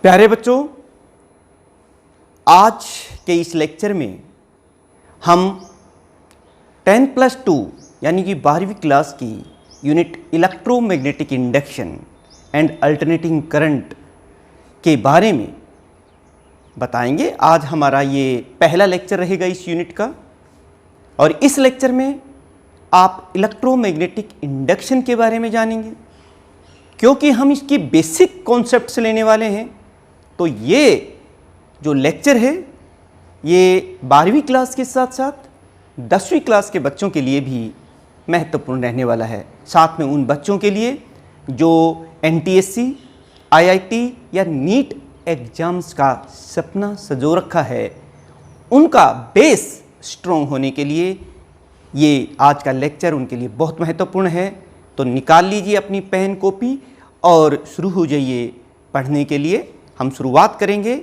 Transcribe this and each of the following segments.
प्यारे बच्चों, आज के इस लेक्चर में हम 10+2 यानी कि 12वीं क्लास की unit electromagnetic induction and alternating current के बारे में बताएंगे। आज हमारा ये पहला लेक्चर रहेगा इस यूनिट का, और इस लेक्चर में आप इलेक्ट्रोमैग्नेटिक इंडक्शन के बारे में जानेंगे। क्योंकि हम इसकी बेसिक कॉन्सेप्ट्स लेने वाले हैं, तो ये जो लेक्चर है ये 12वीं क्लास के साथ साथ 10वीं क्लास के बच्चों के लिए भी महत्वपूर्ण रहने वाला है। साथ में उन बच्चों के लिए जो NTSC, IIT या नीट एग्जाम्स का सपना सजो रखा है, उनका बेस स्ट्रॉन्ग होने के लिए ये आज का लेक्चर उनके लिए बहुत महत्वपूर्ण है। तो निकाल लीजिए अपनी पेन कॉपी और शुरू हो जाइए पढ़ने के लिए। हम शुरुआत करेंगे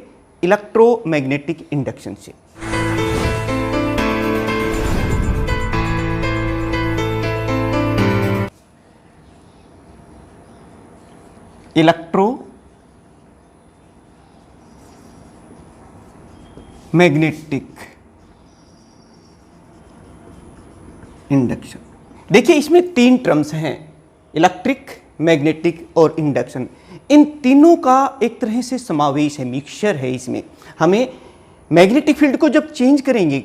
इलेक्ट्रोमैग्नेटिक इंडक्शन से। Electromagnetic induction. देखिए, इसमें 3 टर्म्स हैं, इलेक्ट्रिक, मैग्नेटिक और इंडक्शन। इन तीनों का एक तरह से समावेश है, मिक्सचर है। इसमें हमें मैग्नेटिक फील्ड को जब चेंज करेंगे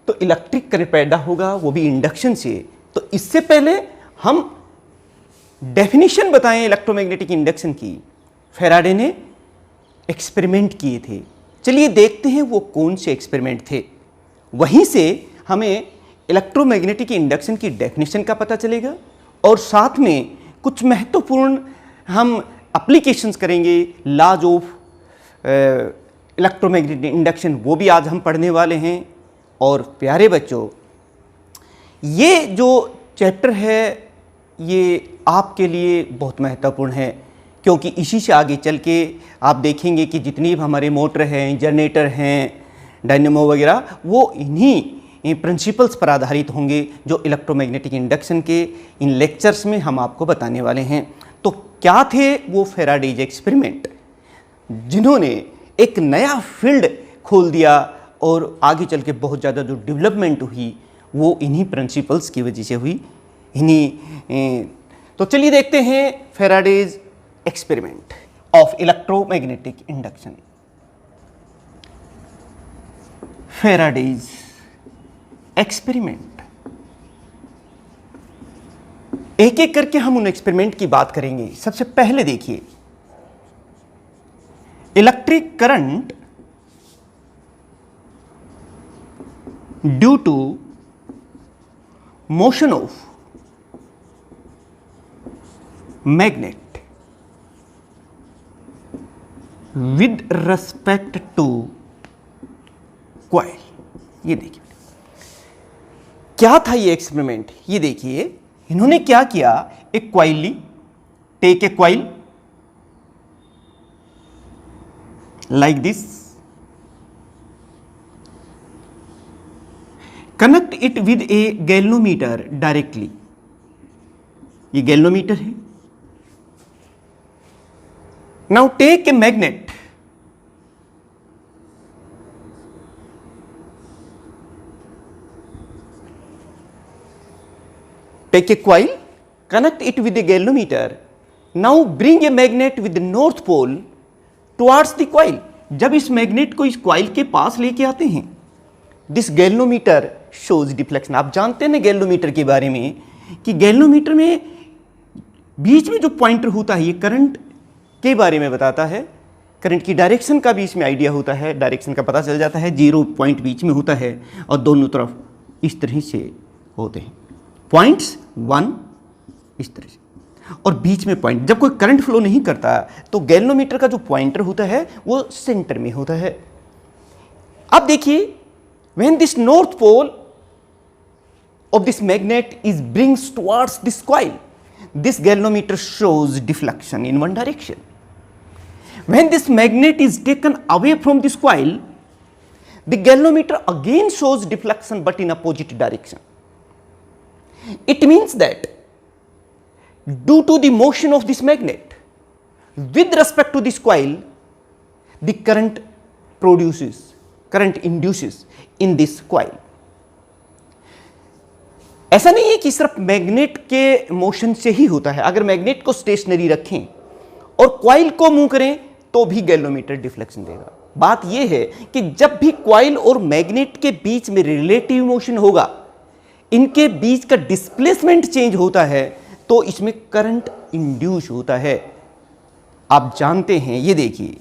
तो इलेक्ट्रिक करंट पैदा होगा, वो भी इंडक्शन से। तो इससे पहले हम डेफिनेशन बताएं इलेक्ट्रोमैग्नेटिक इंडक्शन की, फैराडे ने एक्सपेरिमेंट किए थे। चलिए देखते हैं वो कौन से एक्सपेरिमेंट थे। वहीं से हमें इलेक्ट्रोमैग्नेटिक इंडक्शन की डेफिनेशन का पता चलेगा, और साथ में कुछ महत्वपूर्ण हम एप्लीकेशंस करेंगे। लॉज ऑफ इलेक्ट्रोमैग्नेटिक इंडक्शन वो भी आज हम पढ़ने वाले हैं। और प्यारे बच्चों, ये जो चैप्टर है ये आपके लिए बहुत महत्वपूर्ण है, क्योंकि इसी से आगे चल के आप देखेंगे कि जितनी भी हमारे मोटर हैं, जनरेटर हैं, डायनेमो वगैरह, वो इन्हीं प्रिंसिपल्स पर आधारित होंगे जो इलेक्ट्रोमैग्नेटिक इंडक्शन के इन लेक्चर्स में हम आपको बताने वाले हैं। तो क्या थे वो फैराडेज एक्सपेरिमेंट, जिन्होंने एक नया फील्ड खोल दिया, और आगे चल के बहुत ज़्यादा जो डेवलपमेंट हुई वो इन्हीं प्रिंसिपल्स की वजह से हुई। तो चलिए देखते हैं Faraday's experiment of electromagnetic induction. Faraday's experiment, एक एक करके हम उन एक्सपेरिमेंट की बात करेंगे। सबसे पहले देखिए, electric current due to motion of magnet with respect to coil. ये देखिए क्या था ये एक्सपेरिमेंट। ये देखिए इन्होंने क्या किया, एक कॉइल ली, take a coil like this, connect it with a galvanometer directly. ये गैल्वेनोमीटर है। Now take a magnet, take a coil, connect it with a galvanometer. Now bring a magnet with the north pole towards the coil. जब इस magnet को इस coil के पास लेके आते हैं, दिस गैल्वेनोमीटर शोज डिफ्लेक्शन। आप जानते हैं ना गैल्वेनोमीटर के बारे में, कि गैल्वेनोमीटर में बीच में जो पॉइंटर होता है ये करंट के बारे में बताता है। करंट की डायरेक्शन का भी इसमें आइडिया होता है, डायरेक्शन का पता चल जाता है। 0 पॉइंट बीच में होता है और दोनों तरफ इस तरह से होते हैं पॉइंट्स 1 इस तरह से, और बीच में पॉइंट। जब कोई करंट फ्लो नहीं करता तो गैल्वेनोमीटर का जो पॉइंटर होता है वो सेंटर में होता है। अब देखिए, when this north pole of this magnet is brings towards this coil, this galvanometer shows deflection in one direction. When this magnet is taken away from this coil, the galvanometer again shows deflection but in opposite direction. It means that due to the motion of this magnet with respect to this coil, the current produces, current induces in this coil. ऐसा नहीं है कि सिर्फ magnet के motion से ही होता है। अगर मैग्नेट को स्टेशनरी रखें और कॉइल को मूव करें तो भी गैल्वेनोमीटर डिफ्लेक्शन देगा। बात यह है कि जब भी कॉइल और मैग्नेट के बीच में रिलेटिव मोशन होगा, इनके बीच का डिस्प्लेसमेंट चेंज होता है, तो इसमें करंट इंड्यूस होता है। आप जानते हैं, ये देखिए,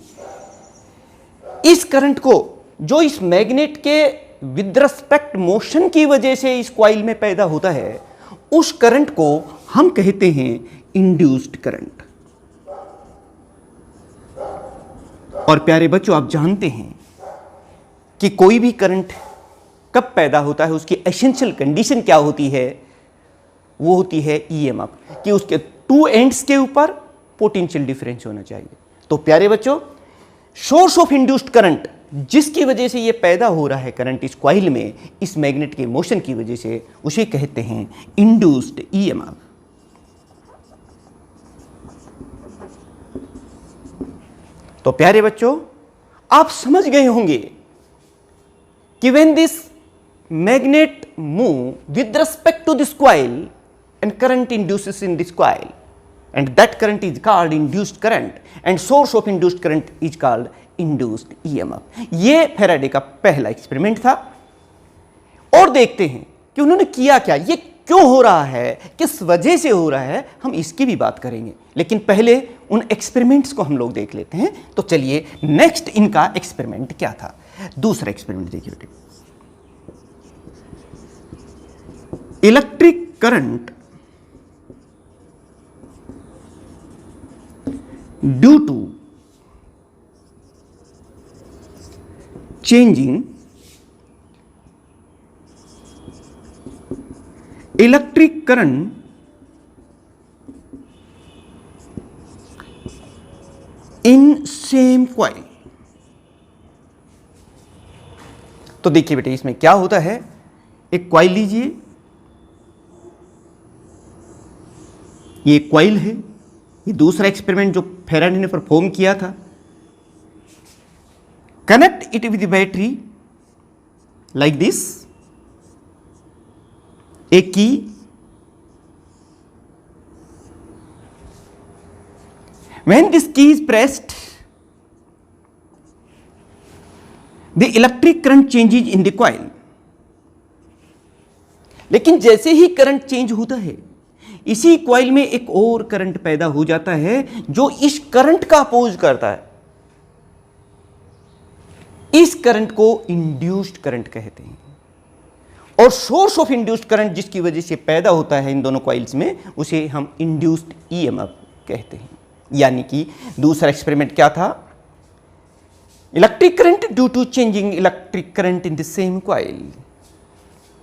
इस करंट को जो इस मैग्नेट के विद रिस्पेक्ट मोशन की वजह से इस कॉइल में पैदा होता है, उस करंट को हम कहते हैं इंड्यूस्ड करंट। और प्यारे बच्चों, आप जानते हैं कि कोई भी करंट कब पैदा होता है, उसकी एसेंशियल कंडीशन क्या होती है? वो होती है ईएमएफ, कि उसके टू एंड्स के ऊपर पोटेंशियल डिफरेंस होना चाहिए। तो प्यारे बच्चों, सोर्स ऑफ इंड्यूस्ड करंट, जिसकी वजह से ये पैदा हो रहा है करंट इस कॉइल में, इस मैग्नेट के मोशन की वजह से, उसे कहते हैं इंड्यूस्ड ईएमएफ। तो प्यारे बच्चों, आप समझ गए होंगे कि when this magnet move with respect to this coil and current induces in this coil, and that current is called induced current, and source of induced current is called induced EMF। ये Faraday का पहला experiment था। और देखते हैं कि उन्होंने किया क्या, ये क्यों हो रहा है, किस वजह से हो रहा है, हम इसकी भी बात करेंगे। लेकिन पहले उन एक्सपेरिमेंट्स को हम लोग देख लेते हैं। तो चलिए, नेक्स्ट इनका एक्सपेरिमेंट क्या था? दूसरा एक्सपेरिमेंट देखिए बेटे। Electric current due to changing electric current in same coil. तो देखिए बेटे, इसमें क्या होता है, एक कॉइल लीजिए, ये कॉइल है। ये दूसरा एक्सपेरिमेंट जो फैराडे ने परफॉर्म किया था। Connect it with battery like this, a key, when this key is pressed, the electric current changes in the coil। लेकिन जैसे ही करंट चेंज होता है, इसी कॉइल में एक और करंट पैदा हो जाता है जो इस करंट का अपोज करता है। इस करंट को इंड्यूस्ड करंट कहते हैं। और सोर्स ऑफ इंड्यूस्ड करंट जिसकी वजह से पैदा होता है इन दोनों कॉइल्स में, उसे हम इंड्यूस्ड ईएमएफ कहते हैं। यानी कि दूसरा एक्सपेरिमेंट क्या था? Electric current due to changing electric current in the same coil.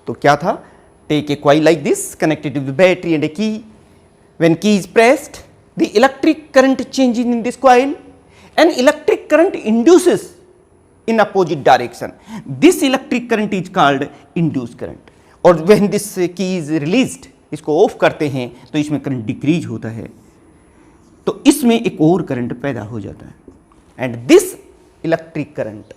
तो क्या था? Take a coil like this, connected with battery and a key. When key is pressed, the electric current changes in this coil and electric current induces in opposite direction. This electric current is called induced current। और when this key is released, इसको of करते हैं तो इसमें current decrease होता है, तो इसमें एक और करंट पैदा हो जाता है। And this electric current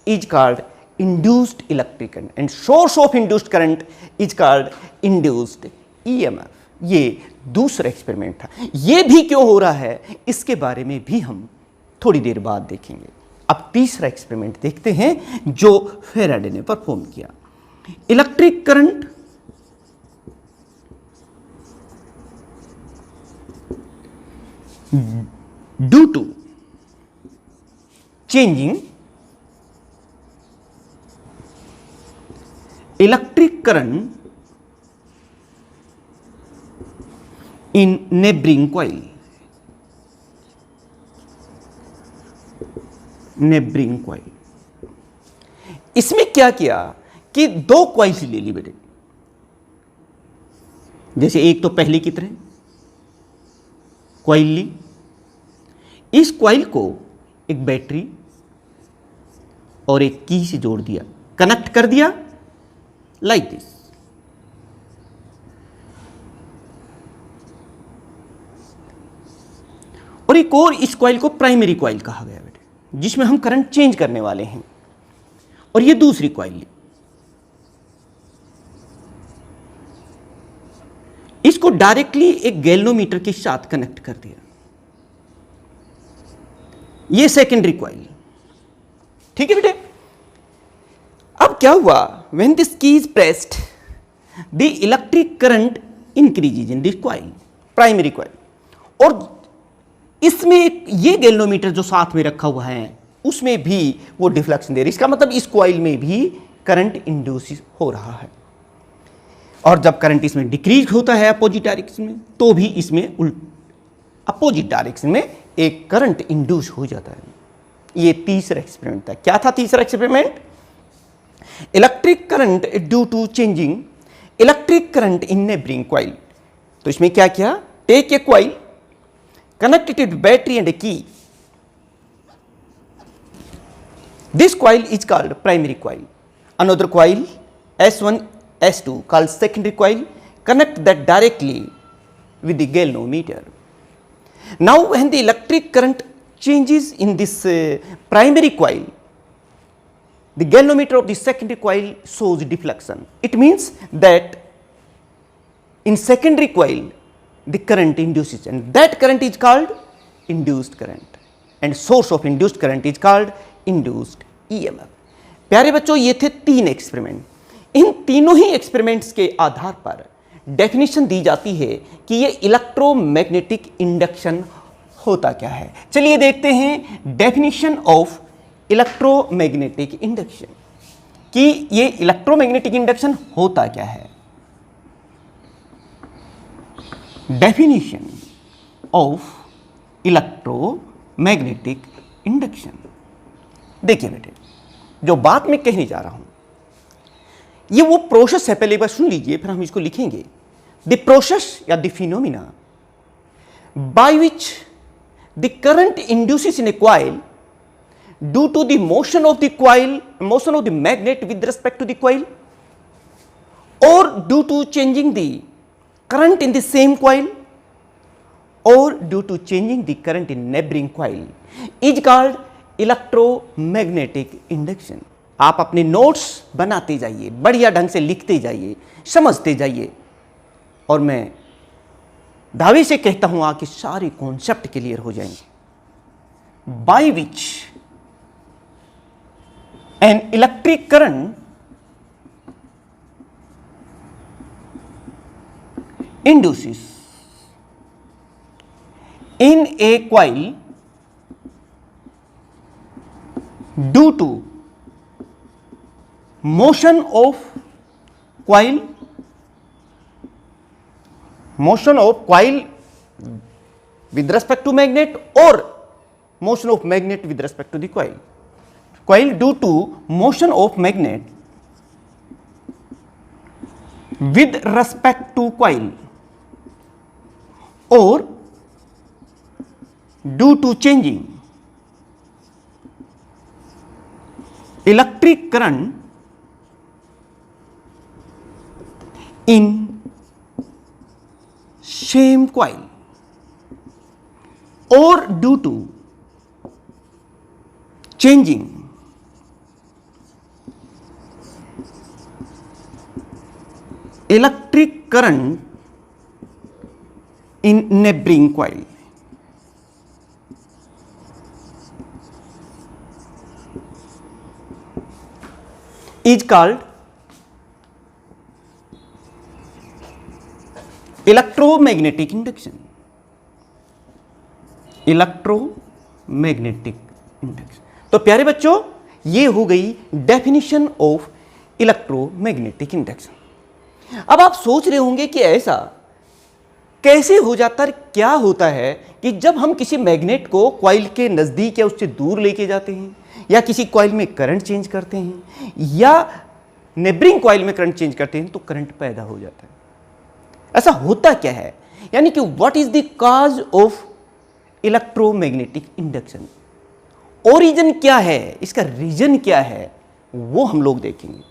is called induced electric current and source of induced current is called induced EMF. ये दूसरा एक्सपेरिमेंट था। ये भी क्यों हो रहा है, इसके बारे में भी हम थोड़ी देर बाद देखेंगे। अब तीसरा एक्सपेरिमेंट देखते हैं जो फैराडे ने परफॉर्म किया। Electric current due to changing electric current in neighbouring coil. Neighbouring coil, इसमें क्या किया कि दो कॉइल्स ले ली बेटे, जैसे एक तो पहले की तरह कॉइल ली। इस कॉइल को एक बैटरी और एक की से जोड़ दिया, कनेक्ट कर दिया लाइक दिस। और एक और इस कॉइल को प्राइमरी कॉइल कहा गया बेटे। जिसमें हम करंट चेंज करने वाले हैं, और ये दूसरी कॉइल ली। इसको डायरेक्टली एक गैल्वेनोमीटर के साथ कनेक्ट कर दिया। ये सेकेंडरी कॉइल, ठीक है बेटे। अब क्या हुआ, व्हेन दिस की is pressed the electric current increases in this coil, primary coil. और इसमें ये गैल्वेनोमीटर जो साथ में रखा हुआ है उसमें भी वो डिफ्लेक्शन दे रही है। इसका मतलब इस कॉइल में भी करंट इंड्यूस हो रहा है, और जब करंट इसमें डिक्रीज होता है अपोजिट डायरेक्शन में, तो भी इसमें अपोजिट डायरेक्शन में एक करंट इंड्यूस हो जाता है। ये तीसरा एक्सपेरिमेंट था। क्या था तीसरा experiment? Electric current due to changing electric current in neighbouring coil. तो इसमें क्या किया, take a coil, connect it with battery and a key. This coil is called primary coil. Another coil S1 S2 called secondary coil, connect that directly with the galvanometer. Now when the electric current changes in this primary coil, the galvanometer of the secondary coil shows deflection. It means that in secondary coil the current induces, and that current is called induced current, and source of induced current is called induced EMF. प्यारे बच्चों, ये थे 3 experiment. इन तीनों ही experiments के आधार पर definition दी जाती है कि ये इलेक्ट्रोमैग्नेटिक इंडक्शन होता क्या है। चलिए देखते हैं डेफिनेशन ऑफ इलेक्ट्रोमैग्नेटिक इंडक्शन, कि ये इलेक्ट्रोमैग्नेटिक इंडक्शन होता क्या है। Definition of electromagnetic induction. देखिए बेटे, जो बात मैं कहने जा रहा हूं ये वो प्रोसेस है, पहले एक बार सुन लीजिए फिर हम इसको लिखेंगे। द प्रोसेस या the phenomena by which the current induces in a coil due to the motion of the coil, motion of the magnet with respect to the coil, और due to changing the current in the same coil, और due to changing the current in neighbouring coil is called electromagnetic induction. आप अपने notes बनाते जाइए, बढ़िया ढंग से लिखते जाइए, समझते जाइए, और मैं दावे से कहता हूं आपके सारे कॉन्सेप्ट क्लियर हो जाएंगे। By which an electric current induces in a coil due to motion of coil with respect to magnet, or motion of magnet with respect to the coil due to motion of magnet with respect to coil, or due to changing electric current in same coil, or due to changing electric current in neighboring coil. Is called electromagnetic induction. Electromagnetic induction. तो प्यारे बच्चों, ये हो गई definition of electromagnetic induction. अब आप सोच रहे होंगे कि ऐसा कैसे हो जाता है, क्या होता है कि जब हम किसी मैग्नेट को कॉइल के नजदीक या उससे दूर लेके जाते हैं, या किसी कॉइल में करंट चेंज करते हैं, या नेबरिंग कॉइल में करंट चेंज करते हैं, तो करंट पैदा हो जाता है। ऐसा होता क्या है, यानी कि what is the cause of electromagnetic induction, origin क्या है, इसका रीजन क्या है, वो हम लोग देखेंगे।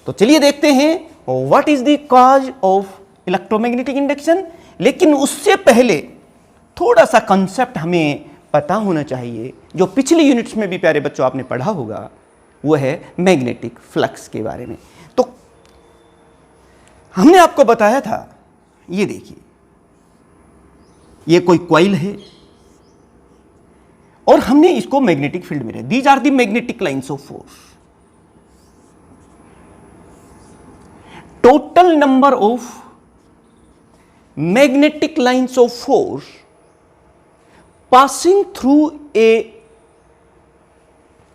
तो चलिए देखते हैं what is the cause of electromagnetic induction. लेकिन उससे पहले थोड़ा सा कंसेप्ट हमें पता होना चाहिए, जो पिछले यूनिट्स में भी प्यारे बच्चों आपने पढ़ा होगा, वो है मैग्नेटिक फ्लक्स के बारे में। तो हमने आपको बताया था, ये देखिए, ये कोई कॉइल है और हमने इसको मैग्नेटिक फील्ड में रखा। These are the magnetic lines of force. Total number of magnetic lines of force passing through a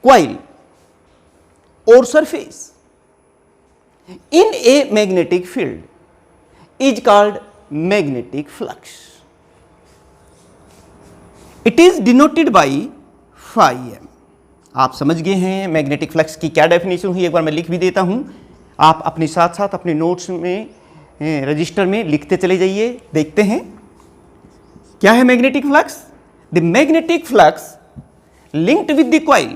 coil or surface in a magnetic field is called magnetic flux. It is denoted by phi m. आप समझ गए हैं magnetic flux की क्या definition हुई, एक बार मैं लिख भी देता हूं, आप अपने साथ साथ अपने नोट्स में रजिस्टर में लिखते चले जाइए। देखते हैं क्या है magnetic flux. The magnetic flux linked with the coil,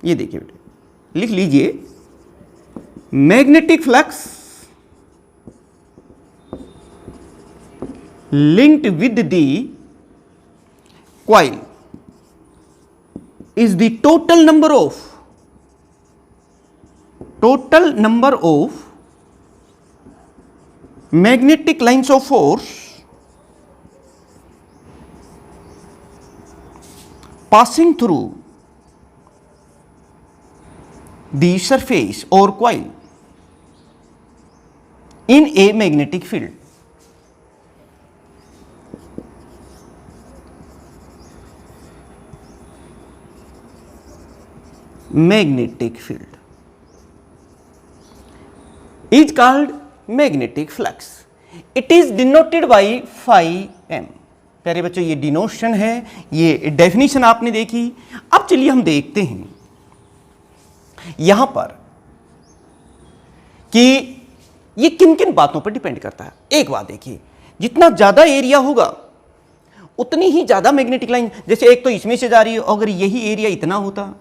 ये देखिए बेटे, लिख लीजिए, magnetic flux linked with the coil is the total number of magnetic lines of force passing through the surface or coil in a magnetic field. Magnetic field is called magnetic flux. It is denoted by phi m. प्यारे बच्चों, ये डिनोशन है, ये definition आपने देखी। अब चलिए हम देखते हैं यहां पर कि ये किन किन बातों पर डिपेंड करता है। एक बात देखिए, जितना ज्यादा एरिया होगा उतनी ही ज्यादा मैग्नेटिक लाइन, जैसे एक तो इसमें से जा रही है, अगर यही एरिया इतना होता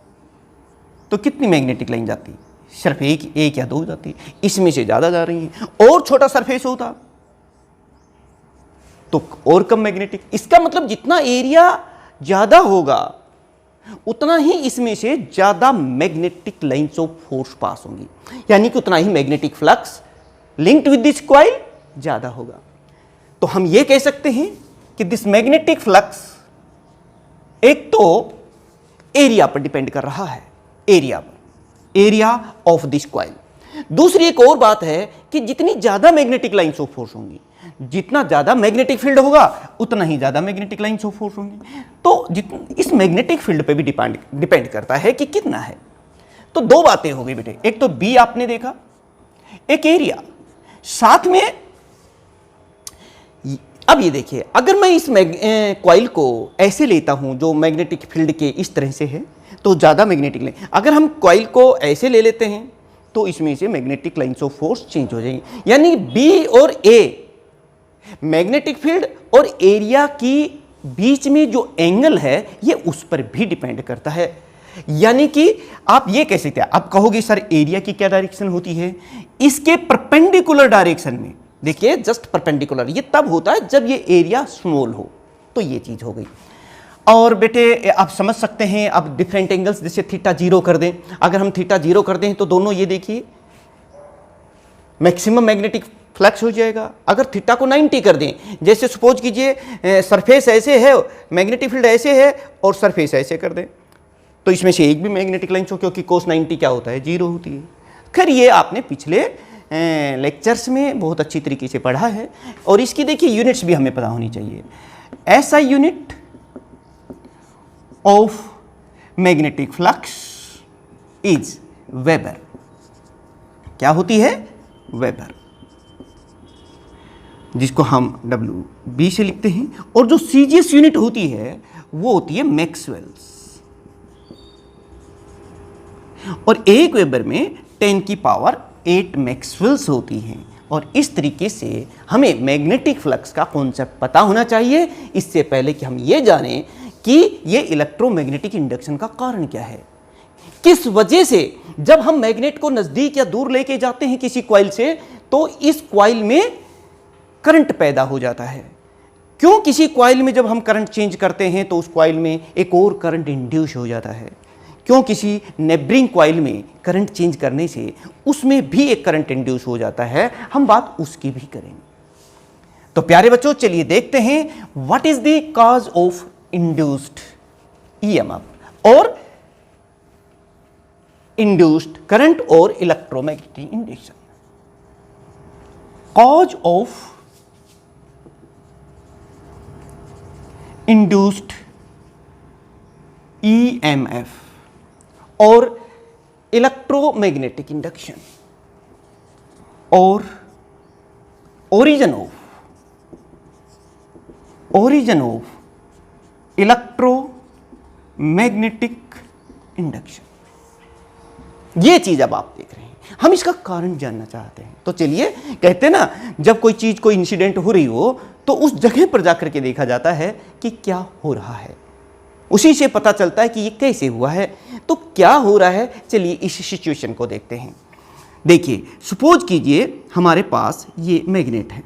तो कितनी मैग्नेटिक लाइन जाती, सिर्फ एक या दो जाती, इसमें से ज्यादा जा रही है। और छोटा सरफेस होता तो और कम मैग्नेटिक। इसका मतलब जितना एरिया ज्यादा होगा उतना ही इसमें से ज्यादा magnetic lines of force pass होंगी, यानी कि उतना ही magnetic flux linked with this coil ज्यादा होगा। तो हम ये कह सकते हैं कि दिस मैग्नेटिक फ्लक्स एक तो एरिया पर डिपेंड कर रहा है, एरिया ऑफ दिस कॉइल। दूसरी एक और बात है कि जितनी ज्यादा मैग्नेटिक लाइंस ऑफ फोर्स होंगी, जितना ज्यादा मैग्नेटिक फील्ड होगा उतना ही ज्यादा मैग्नेटिक लाइंस ऑफ फोर्स होंगी। तो इस मैग्नेटिक फील्ड पे भी डिपेंड करता है कि कितना है। तो दो बातें हो गई बेटे, एक तो बी आपने देखा, एक एरिया, साथ में अब ये देखिए, अगर मैं इस कॉइल को ऐसे लेता हूं जो मैग्नेटिक फील्ड के इस तरह से है तो ज्यादा मैग्नेटिक लाइन, अगर हम कॉइल को ऐसे ले लेते हैं तो इसमें से magnetic lines of force change हो जाएंगी। यानी बी और ए, मैग्नेटिक फील्ड और एरिया की बीच में जो एंगल है ये उस पर भी डिपेंड करता है। यानी कि आप ये कह सकते हैं, आप कहोगे सर एरिया की क्या डायरेक्शन होती है, इसके परपेंडिकुलर डायरेक्शन में। देखिए जस्ट परपेंडिकुलर, ये तब होता है जब ये एरिया स्मॉल हो, तो ये चीज हो गई। और बेटे आप समझ सकते हैं, अब डिफरेंट एंगल्स, जैसे थीटा 0 कर दें, अगर हम थीटा 0 कर दें तो दोनों ये देखिए मैक्सिमम मैग्नेटिक फ्लक्स हो जाएगा। अगर थीटा को 90 कर दें, जैसे सपोज कीजिए सरफेस ऐसे है, मैग्नेटिक फील्ड ऐसे है और सरफेस ऐसे कर दें, तो इसमें से एक भी मैग्नेटिक लाइन हो, क्योंकि कोस 90 क्या होता है, 0 होती है। खैर ये आपने पिछले लेक्चर्स में बहुत अच्छी तरीके से पढ़ा है। और इसकी देखिए यूनिट्स भी हमें पता होनी चाहिए। SI unit of magnetic flux is weber. क्या होती है, वेबर, जिसको हम WB से लिखते हैं। और जो सीजीएस यूनिट होती है वो होती है मैक्सवेल्स। और एक वेबर में 10 की पावर 8 मैक्सवेल्स होती हैं। और इस तरीके से हमें मैग्नेटिक फ्लक्स का कॉन्सेप्ट पता होना चाहिए, इससे पहले कि हम ये जानें कि ये इलेक्ट्रोमैग्नेटिक इंडक्शन का कारण क्या है, किस वजह से जब हम मैग्नेट को नजदीक या दूर लेके जाते हैं किसी कॉइल से तो इस कॉइल में करंट पैदा हो जाता है, क्यों किसी कॉइल में जब हम करंट चेंज करते हैं तो उस कॉइल में एक और करंट इंड्यूस हो जाता है, क्यों किसी नेबरिंग कॉइल में करंट चेंज करने से उसमें भी एक करंट इंड्यूस हो जाता है, हम बात उसकी भी करेंगे। तो प्यारे बच्चों, चलिए देखते हैं what is the cause of induced EMF और इंड्यूस्ड करंट और electromagnetic induction. Cause of induced EMF और इलेक्ट्रोमैग्नेटिक इंडक्शन और ओरिजिन ऑफ इलेक्ट्रोमैग्नेटिक इंडक्शन। ये चीज अब आप देख रहे हैं, हम इसका कारण जानना चाहते हैं। तो चलिए, कहते हैं ना, जब कोई चीज कोई इंसिडेंट हो रही हो तो उस जगह पर जाकर के देखा जाता है कि क्या हो रहा है, उसी से पता चलता है कि ये कैसे हुआ है। तो क्या हो रहा है, चलिए इस सिचुएशन को देखते हैं। देखिए, सपोज कीजिए हमारे पास ये मैग्नेट है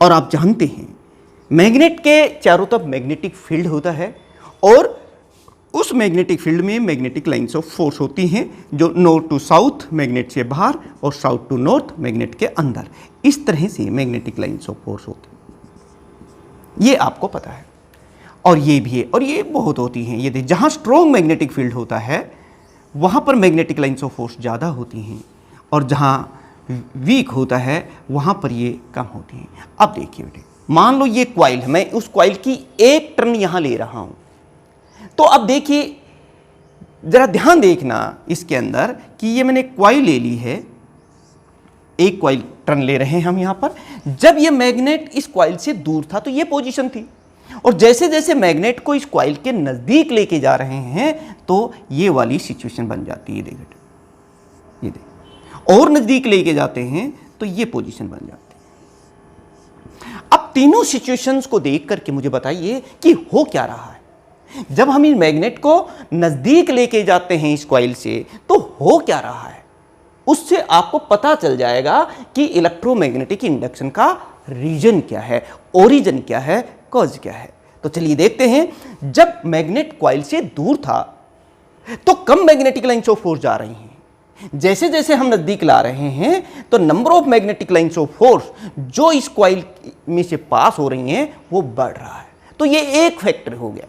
और आप जानते हैं मैग्नेट के चारों तरफ मैग्नेटिक फील्ड होता है और उस मैग्नेटिक फील्ड में मैग्नेटिक लाइंस ऑफ फोर्स होती हैं जो नॉर्थ टू साउथ मैग्नेट से बाहर और साउथ टू नॉर्थ मैग्नेट के अंदर, इस तरह से मैग्नेटिक लाइंस ऑफ फोर्स होती हैं। ये आपको पता है। और ये भी है, और ये बहुत होती हैं। ये देखिए, जहाँ स्ट्रॉन्ग मैग्नेटिक फील्ड होता है वहाँ पर मैग्नेटिक लाइंस ऑफ फोर्स ज़्यादा होती हैं और जहाँ वीक होता है वहाँ पर ये कम होती हैं। अब देखिए बेटे, मान लो ये कॉइल है, मैं उस कॉइल की एक टर्न यहाँ ले रहा हूँ। तो अब देखिए, जरा ध्यान देखना इसके अंदर कि ये मैंने कॉइल ले ली है, एक कॉइल टर्न ले रहे हैं हम यहाँ पर। जब ये मैग्नेट इस कॉइल से दूर था तो ये पोजीशन थी, और जैसे जैसे मैग्नेट को इस कॉइल के नज़दीक लेके जा रहे हैं तो ये वाली सिचुएशन बन जाती है। ये देख, और नज़दीक लेके जाते हैं तो ये पोजीशन बन जाती है। अब तीनों सिचुएशंस को देख करके मुझे बताइए कि हो क्या रहा है। जब हम इस मैग्नेट को नज़दीक लेके जाते हैं इस कॉइल से तो हो क्या रहा है, उससे आपको पता चल जाएगा कि इलेक्ट्रोमैग्नेटिक इंडक्शन का रीजन क्या है, ओरिजिन क्या है, कॉज क्या है। तो चलिए देखते हैं। जब मैग्नेट कॉइल से दूर था तो कम मैग्नेटिक लाइंस ऑफ फोर्स जा रही हैं, जैसे जैसे हम नजदीक ला रहे हैं तो number of magnetic lines of force जो इस कॉइल में से पास हो रही हैं वो बढ़ रहा है। तो ये एक फैक्टर हो गया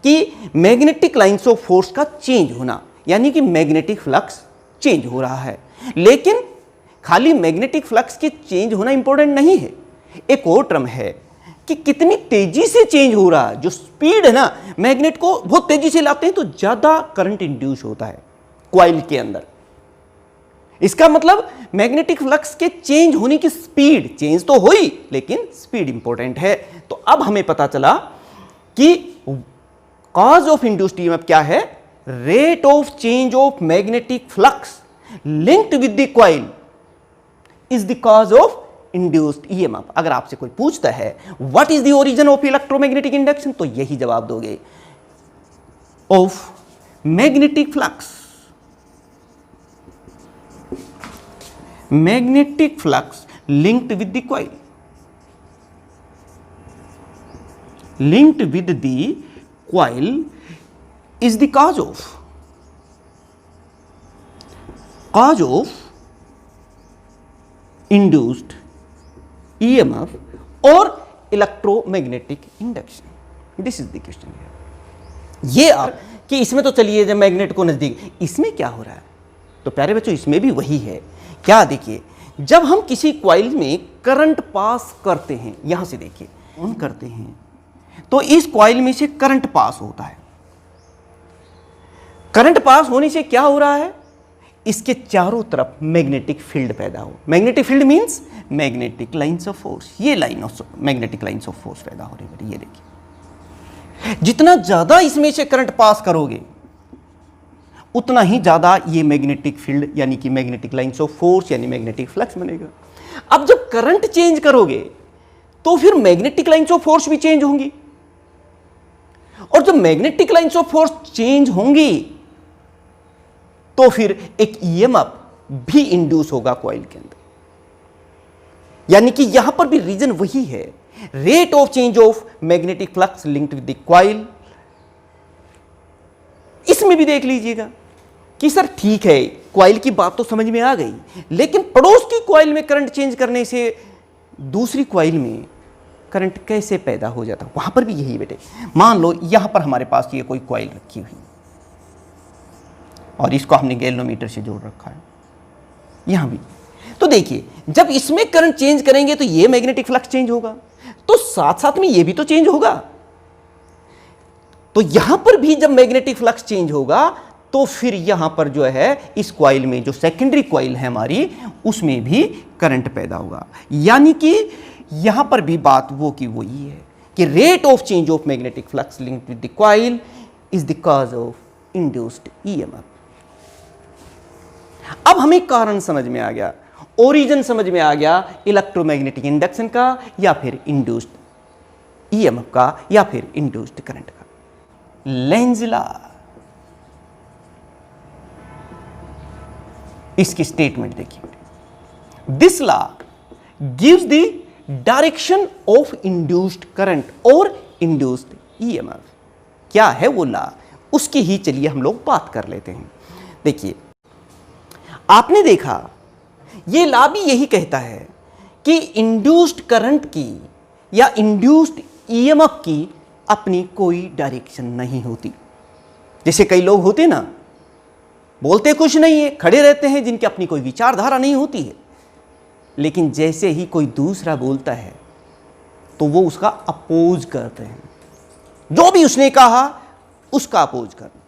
कि मैग्नेटिक लाइंस ऑफ फोर्स का चेंज होना, यानी कि मैग्नेटिक फ्लक्स चेंज हो रहा है। लेकिन खाली मैग्नेटिक फ्लक्स के चेंज होना इंपॉर्टेंट नहीं है, एक और टर्म है कि कितनी तेजी से चेंज हो रहा है। जो स्पीड है ना, मैग्नेट को बहुत तेजी से लाते हैं तो ज्यादा करंट इंड्यूस होता है कॉइल के अंदर। इसका मतलब मैग्नेटिक फ्लक्स के चेंज होने की स्पीड चेंज तो हुई लेकिन स्पीड इंपॉर्टेंट है। तो अब हमें पता चला कि कॉज ऑफ इंड्यूस्ड ईएमएफ क्या है, rate of change of magnetic flux linked with the coil is the cause of induced EMF. अगर आपसे कोई पूछता है what is the origin of electromagnetic induction तो यही जवाब दोगे, of magnetic flux, magnetic flux linked with the coil, linked with the coil is the cause of induced EMF or electromagnetic induction. This is the question here. ये आप कि इसमें तो चलिए जब मैग्नेट को नजदीक, इसमें क्या हो रहा है? तो प्यारे बच्चों इसमें भी वही है। क्या देखिए, जब हम किसी कॉइल में करंट पास करते हैं, यहां से देखिए ऑन करते हैं तो इस कॉइल में से करंट पास होता है। करंट पास होने से क्या हो रहा है, इसके चारों तरफ मैग्नेटिक फील्ड पैदा हो। Magnetic field means magnetic lines of force, ये line of magnetic lines of force पैदा हो रही है। ये देखिए, जितना ज्यादा इसमें से करंट पास करोगे उतना ही ज्यादा ये मैग्नेटिक फील्ड यानी कि मैग्नेटिक लाइंस ऑफ फोर्स यानी मैग्नेटिक फ्लक्स बनेगा। अब जब करंट चेंज करोगे तो फिर मैग्नेटिक लाइंस ऑफ फोर्स भी चेंज होंगी, और जब magnetic lines of force change होंगी तो फिर एक ईएमएफ भी इंड्यूस होगा कॉइल के अंदर। यानी कि यहां पर भी रीजन वही है, rate of change of magnetic flux linked with the coil. इसमें भी देख लीजिएगा कि सर ठीक है, कॉइल की बात तो समझ में आ गई, लेकिन पड़ोस की कॉइल में करंट चेंज करने से दूसरी कॉइल में करंट कैसे पैदा हो जाता, वहां पर भी यही बेटे। मान लो यहां पर हमारे पास ये कोई कॉइल रखी हुई और इसको हमने गैल्वेनोमीटर से जोड़ रखा है, यहां भी तो देखिए जब इसमें करंट चेंज करेंगे तो ये मैग्नेटिक फ्लक्स चेंज होगा, तो साथ साथ में ये भी तो चेंज होगा। तो यहां पर भी जब मैग्नेटिक फ्लक्स चेंज होगा तो फिर यहां पर जो है इस कॉइल में जो सेकेंडरी कॉइल है हमारी, उसमें भी करंट पैदा होगा। यानी कि यहां पर भी बात वो की वही है कि rate of change of magnetic flux linked with the coil is the cause of induced EMF. अब हमें कारण समझ में आ गया, ओरिजिन समझ में आ गया इलेक्ट्रोमैग्नेटिक इंडक्शन का या फिर इंड्यूस्ड ईएमएफ का या फिर इंड्यूस्ड करंट का। लेंज लॉ, इसकी स्टेटमेंट देखिए। This law gives the direction of induced current और इंड्यूस्ड ईएमएफ। क्या है वो लॉ, उसकी ही चलिए हम लोग बात कर लेते हैं। देखिए आपने देखा ये लॉ भी यही कहता है कि इंड्यूस्ड करंट की या इंड्यूस्ड ईएमएफ की अपनी कोई डायरेक्शन नहीं होती। जैसे कई लोग होते ना, बोलते कुछ नहीं है, खड़े रहते हैं, जिनकी अपनी कोई विचारधारा नहीं होती है, लेकिन जैसे ही कोई दूसरा बोलता है तो वो उसका अपोज करते हैं, जो भी उसने कहा उसका अपोज करना।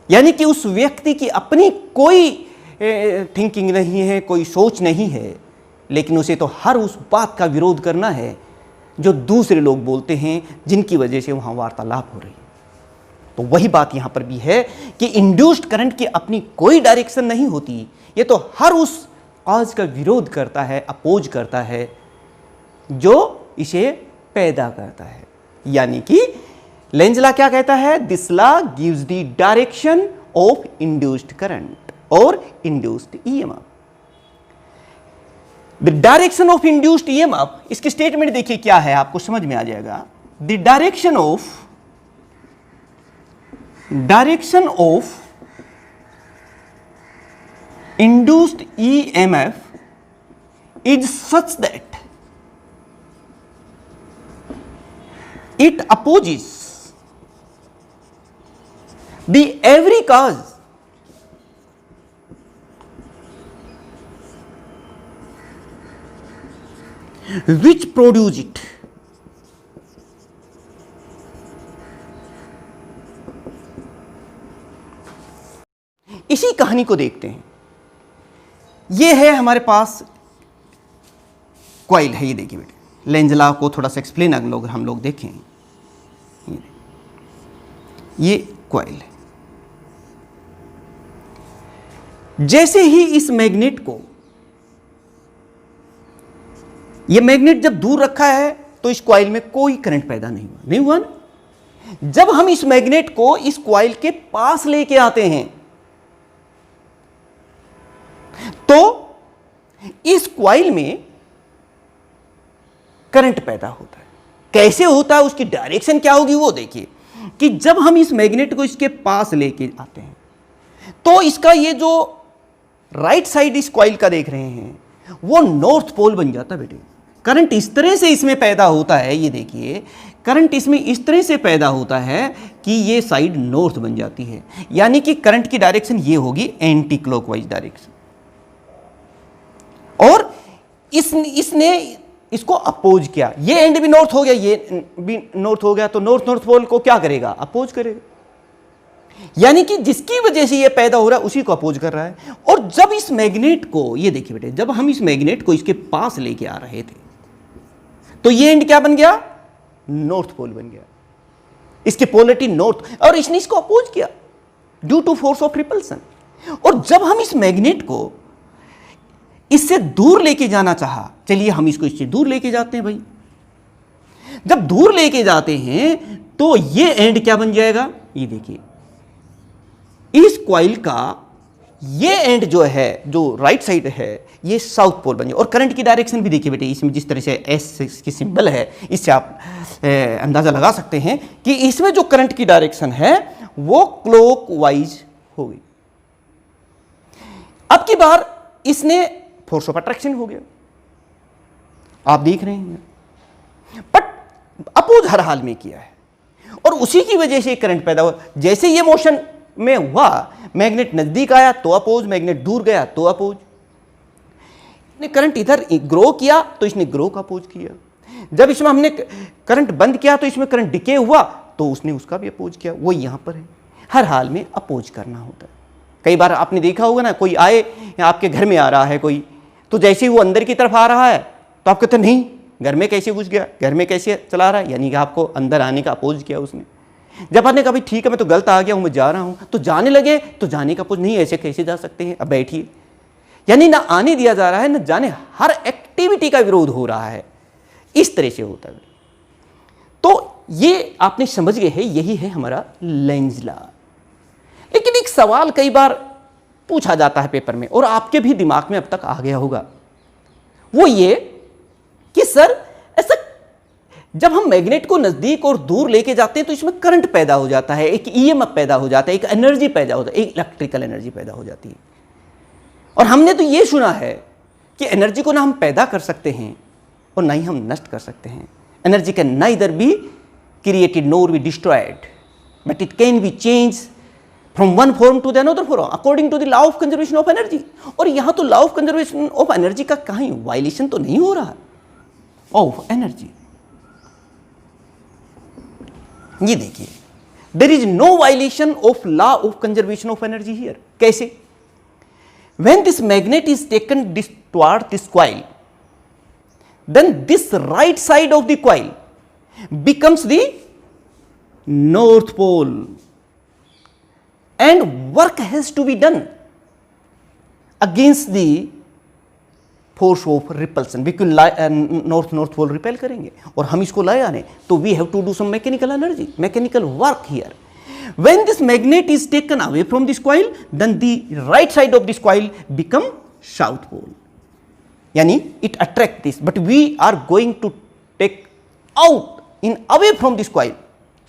यानी कि उस व्यक्ति की अपनी कोई थिंकिंग नहीं है, कोई सोच नहीं है, लेकिन उसे तो हर उस बात का विरोध करना है जो दूसरे लोग बोलते हैं, जिनकी वजह से वहां वार्तालाप हो रही है। तो वही बात यहां पर भी है कि इंड्यूस्ड करंट की अपनी कोई डायरेक्शन नहीं होती, ये तो हर उस कॉज का विरोध करता है, अपोज करता है जो इसे पैदा करता है। यानी कि लेंज लॉ क्या कहता है, this law gives the direction of induced current और induced EMF. The direction of induced EMF, इसकी स्टेटमेंट देखिए क्या है, आपको समझ में आ जाएगा। The direction of induced EMF is such that it opposes the every cause which produce it. इसी कहानी को देखते हैं। ये है हमारे पास कॉइल है, ये देखिए बेटे, लेंज लॉ को थोड़ा सा एक्सप्लेन अगर हम लोग देखें, ये कॉइल है। जैसे ही इस मैग्नेट को, ये मैग्नेट जब दूर रखा है तो इस कॉइल में कोई करंट पैदा नहीं हुआ ना। जब हम इस मैग्नेट को इस कॉइल के पास लेके आते हैं तो इस कॉइल में करंट पैदा होता है। कैसे होता है, उसकी डायरेक्शन क्या होगी वो देखिए कि जब हम इस मैग्नेट को इसके पास लेके आते हैं तो इसका ये जो राइट साइड इस कॉइल का देख रहे हैं वो नॉर्थ पोल बन जाता है बेटे। करंट इस तरह से इसमें पैदा होता है, ये देखिए करंट इसमें इस तरह से पैदा होता है कि ये साइड नॉर्थ बन जाती है। यानी कि करंट की डायरेक्शन ये होगी एंटी क्लॉकवाइज डायरेक्शन, और इसने इसको अपोज किया। ये एंड भी नॉर्थ हो गया, ये भी नॉर्थ हो गया, तो नॉर्थ नॉर्थ पोल को क्या करेगा, अपोज करेगा। यानी कि जिसकी वजह से ये पैदा हो रहा है उसी को अपोज कर रहा है। और जब इस मैग्नेट को, ये देखिए बेटे, जब हम इस मैग्नेट को इसके पास लेके आ रहे थे तो ये एंड क्या बन गया, नॉर्थ पोल बन गया, इसकी पोलरिटी नॉर्थ, और इसने इसको अपोज किया due to force of repulsion. और जब हम इस मैग्नेट को इससे दूर लेके जाना चाहा, चलिए हम इसको इससे दूर लेके जाते हैं भाई। जब दूर लेके जाते हैं तो ये एंड क्या बन जाएगा, ये देखिए इस कॉइल का ये एंड जो है, जो राइट साइड है, ये साउथ पोल बन जाए। और करंट की डायरेक्शन भी देखिए बेटे, इसमें जिस तरह से एस की सिंबल है, इससे आप अंदाजा लगा सकते हैं कि इसमें जो करंट की डायरेक्शन है वो क्लॉकवाइज होगी। अब की बार इसने फोर्स ऑफ अट्रैक्शन हो गया, आप देख रहे हैं, बट अपोज हर हाल में किया है और उसी की वजह से करंट पैदा हुआ। जैसे ये मोशन में हुआ, मैग्नेट नजदीक आया तो अपोज, मैग्नेट दूर गया तो अपोज। ने करंट इधर ग्रो किया तो इसने ग्रो का अपोज किया। जब इसमें हमने करंट बंद किया तो इसमें करंट डिके हुआ तो उसने उसका भी अपोज किया। वो यहां पर है, हर हाल में अपोज करना होता है। कई बार आपने देखा होगा ना, कोई आए आपके घर में आ रहा है कोई, तो जैसे ही वो अंदर की तरफ आ रहा है तो आप कहते नहीं घर में कैसे घुस गया, घर में कैसे चला रहा है, यानी कि आपको अंदर आने का अपोज किया उसने। जब आपने कहा भाई ठीक है मैं तो गलत आ गया हूं, मैं जा रहा हूं, तो जाने लगे तो जाने का अपोज नहीं, ऐसे कैसे जा सकते हैं, अब बैठिए। यानी ना आने दिया जा रहा है ना जाने, हर एक्टिविटी का विरोध हो रहा है, इस तरह से होता है। तो ये आपने समझ गए हैं, यही है हमारा लेंज लॉ। लेकिन एक सवाल कई बार पूछा जाता है पेपर में और आपके भी दिमाग में अब तक आ गया होगा, वो ये कि सर ऐसा जब हम मैग्नेट को नजदीक और दूर लेके जाते हैं तो इसमें करंट पैदा हो जाता है, एक ईएमएफ पैदा हो जाता है, एक एनर्जी पैदा होता है, एक इलेक्ट्रिकल एनर्जी पैदा हो जाती है। और हमने तो ये सुना है कि एनर्जी को ना हम पैदा कर सकते हैं और ना ही हम नष्ट कर सकते हैं। Energy can neither be created nor be destroyed, but it can be change from one form to the another form according to the law of conservation of energy. और यहां तो law of conservation of energy का कहीं violation तो नहीं हो रहा of energy. ये देखिए, there is no violation of law of conservation of energy here. कैसे? When this magnet is taken toward this coil, then this right side of the coil becomes the north pole and work has to be done against the force of repulsion। बिल्कुल north pole repel करेंगे और हम इसको लाए आने, तो we have to do some mechanical energy, mechanical work here। When this magnet is taken away from this coil, then the right side of this coil become south pole, yani it attract this, but we are going to take out in away from this coil,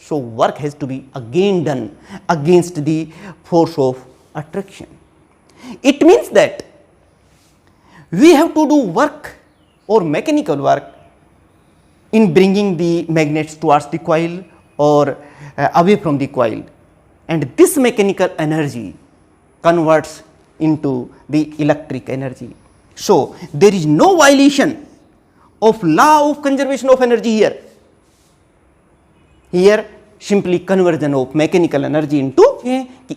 so work has to be again done against the force of attraction। It means that we have to do work or mechanical work in bringing the magnets towards the coil or away from the coil, and this mechanical energy converts into the electric energy। So there is no violation of law of conservation of energy here। Here simply conversion of mechanical energy into,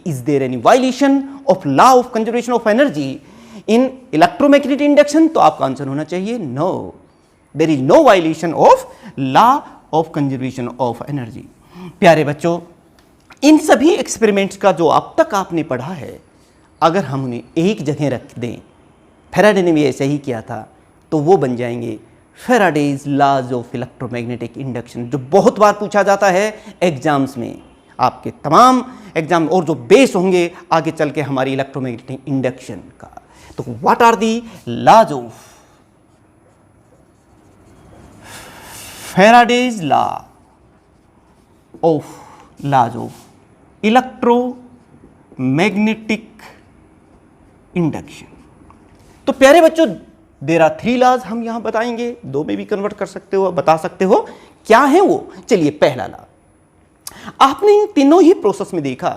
is there any violation of law of conservation of energy in electromagnetic induction? तो आपका answer होना चाहिए no, there is no violation of law of conservation of energy। प्यारे बच्चों, इन सभी experiments का जो अब तक आपने पढ़ा है, अगर हम उन्हें एक जगह रख दें, फैराडे ने भी ऐसा ही किया था, तो वो बन जाएंगे Faraday's laws of electromagnetic induction, जो बहुत बार पूछा जाता है एग्जाम्स में। आपके तमाम एग्जाम और जो बेस होंगे आगे चल के हमारी इलेक्ट्रोमैग्नेटिक इंडक्शन का। तो what are the laws of Faraday's law of laws of electromagnetic induction। तो प्यारे बच्चों, देयर आर 3 लॉज हम यहां बताएंगे, 2 में भी कन्वर्ट कर सकते हो, बता सकते हो क्या है वो। चलिए, पहला लॉ, आपने इन तीनों ही प्रोसेस में देखा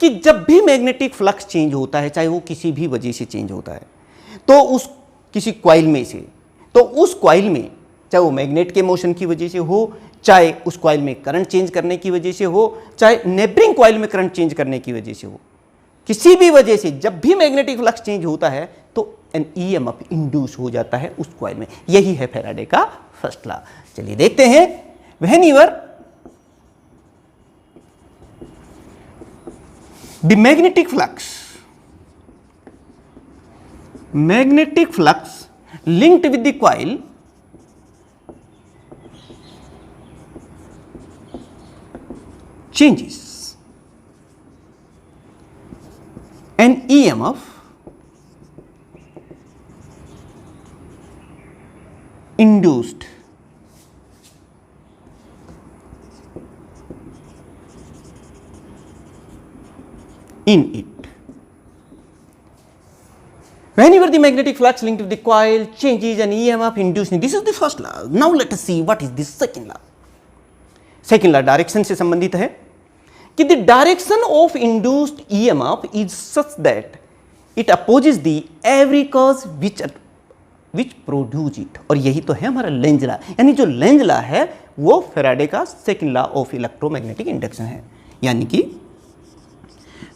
कि जब भी मैग्नेटिक फ्लक्स चेंज होता है, चाहे वो किसी भी वजह से चेंज होता है, तो उस किसी कॉइल में से, तो उस कॉइल में चाहे वो मैग्नेट के मोशन की वजह से हो, चाहे उस कॉइल में करंट चेंज करने की वजह से हो, चाहे नेबरिंग कॉइल में करंट चेंज करने की वजह से हो, किसी भी वजह से जब भी मैग्नेटिक फ्लक्स चेंज होता है तो एन ईएमएफ इंड्यूस हो जाता है उस कॉइल में। यही है फैराडे का फर्स्ट लॉ। चलिए देखते हैं। Whenever the magnetic flux linked with the coil changes an EMF induced in it. Whenever the magnetic flux linked with the coil changes, an EMF induced in. This is the first law. Now let us see what is this second law. Second law direction से संबंधित है कि the direction of induced EMF is such that it opposes the every cause which produce it. और यही तो है हमारा Lenz law, यानी जो लेंज लॉ है वो फैराडे का second law of electromagnetic induction है, यानी कि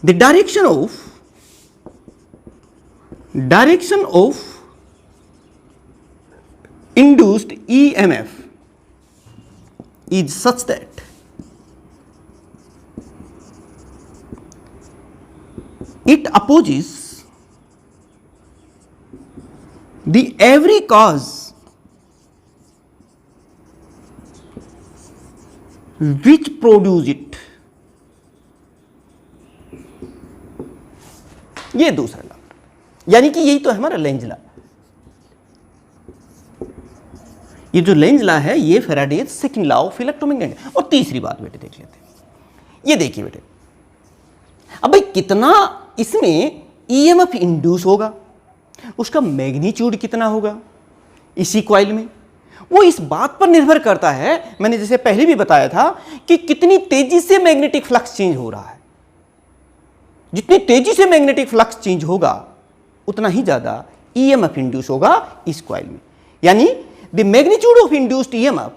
the direction of induced EMF is such that it opposes the every cause which produce it. ये दूसरा लॉ, यानी कि यही तो है हमारा लेंज लॉ। ये जो लेंज लॉ है ये Faraday second law of electromagnetic. और तीसरी बात बेटे देख लेते हैं, ये देखिए बेटे, अब भाई कितना इसमें ईएमएफ इंड्यूस होगा, उसका मैग्नीट्यूड कितना होगा इसी कॉइल में, वो इस बात पर निर्भर करता है, मैंने जैसे पहले भी बताया था कि कितनी तेजी से मैग्नेटिक फ्लक्स चेंज हो रहा है। जितनी तेजी से मैग्नेटिक फ्लक्स चेंज होगा उतना ही ज्यादा ईएमएफ इंड्यूस होगा इस कॉइल में, यानी the magnitude of induced EMF